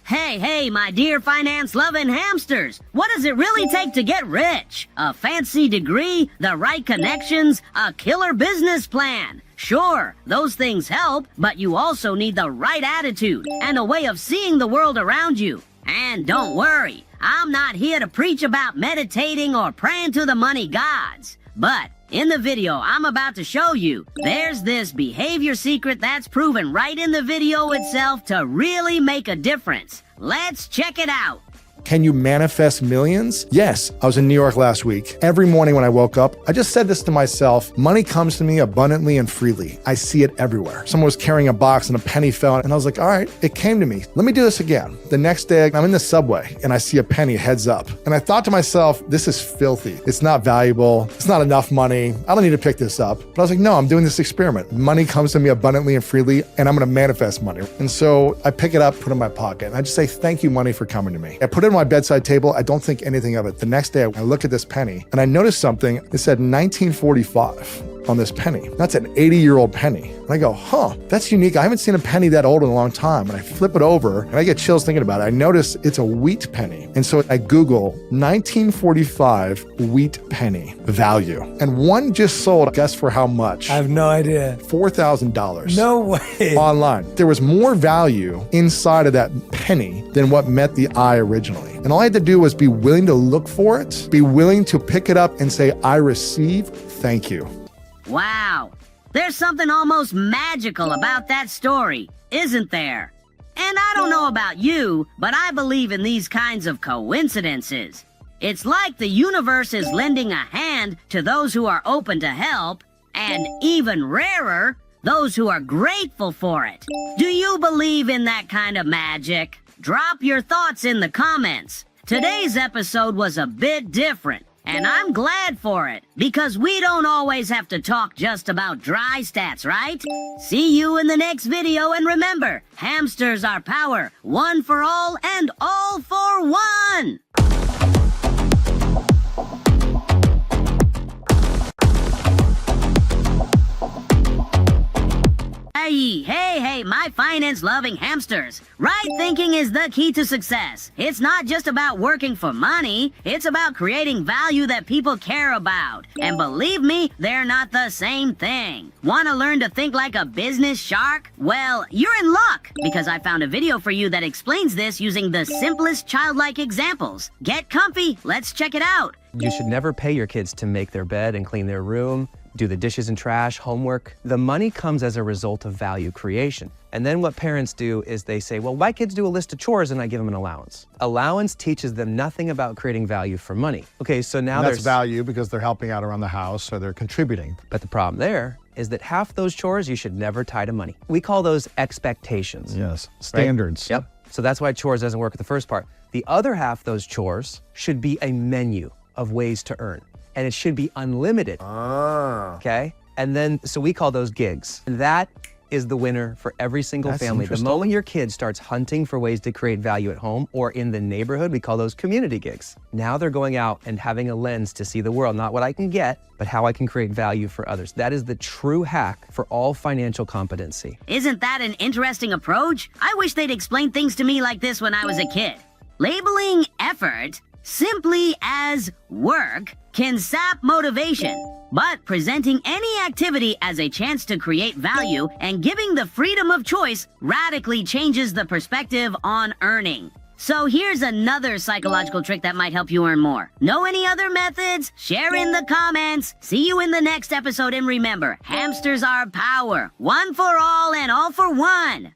Hey, my dear finance-loving hamsters. What does it really take to get rich? A fancy degree, the right connections, a killer business plan. Sure, those things help, but you also need the right attitude and a way of seeing the world around you. And don't worry, I'm not here to preach about meditating or praying to the money gods. But in the video I'm about to show you, there's this behavior secret that's proven right in the video itself to really make a difference. Let's check it out. Can you manifest millions? Yes. I was in New York last week. Every morning when I woke up, I just said this to myself: money comes to me abundantly and freely. I see it everywhere. Someone was carrying a box and a penny fell, and I was like, all right, it came to me. Let me do this again. The next day, I'm in the subway and I see a penny heads up. And I thought to myself, this is filthy. It's not valuable. It's not enough money. I don't need to pick this up. But I was like, no, I'm doing this experiment. Money comes to me abundantly and freely, and I'm going to manifest money. And so I pick it up, put it in my pocket, and I just say, thank you, money, for coming to me. I put it on my bedside table. I don't think anything of it. The next day, I look at this penny and I noticed something. It said 1945 on this penny. That's an 80-year-old penny. And I go, that's unique. I haven't seen a penny that old in a long time. And I flip it over and I get chills thinking about it. I notice it's a wheat penny. And so I Google 1945 wheat penny value. And one just sold, guess for how much? I have no idea. $4,000. No way. Online. There was more value inside of that penny than what met the eye originally. And all I had to do was be willing to look for it, be willing to pick it up and say, I receive, thank you. Wow, there's something almost magical about that story, isn't there? And I don't know about you, but I believe in these kinds of coincidences. It's like the universe is lending a hand to those who are open to help, and even rarer, those who are grateful for it. Do you believe in that kind of magic? Drop your thoughts in the comments. Today's episode was a bit different. And I'm glad for it, because we don't always have to talk just about dry stats, right? See you in the next video, and remember, hamsters are power, one for all and all for one! Hey, my finance-loving hamsters. Right thinking is the key to success. It's not just about working for money, it's about creating value that people care about. And believe me, they're not the same thing. Want to learn to think like a business shark? Well, you're in luck, because I found a video for you that explains this using the simplest childlike examples. Get comfy, let's check it out. You should never pay your kids to make their bed and clean their room, do the dishes and trash, homework. The money comes as a result of value creation. And then what parents do is they say, well, my kids do a list of chores and I give them an allowance. Allowance teaches them nothing about creating value for money. Okay, so now that's value because they're helping out around the house, so they're contributing. But the problem there is that half those chores you should never tie to money. We call those expectations. Yes, standards. Right? Yep, so that's why chores doesn't work at the first part. The other half, those chores, should be a menu of ways to earn. And it should be unlimited, okay? And then, so we call those gigs. And that is the winner for every single family. The moment your kid starts hunting for ways to create value at home or in the neighborhood, we call those community gigs. Now they're going out and having a lens to see the world, not what I can get, but how I can create value for others. That is the true hack for all financial competency. Isn't that an interesting approach? I wish they'd explain things to me like this when I was a kid. Labeling effort simply as work can sap motivation, but presenting any activity as a chance to create value and giving the freedom of choice radically changes the perspective on earning. So here's another psychological trick that might help you earn more. Know any other methods? Share in the comments. See you in the next episode, and remember, hamsters are power, one for all and all for one.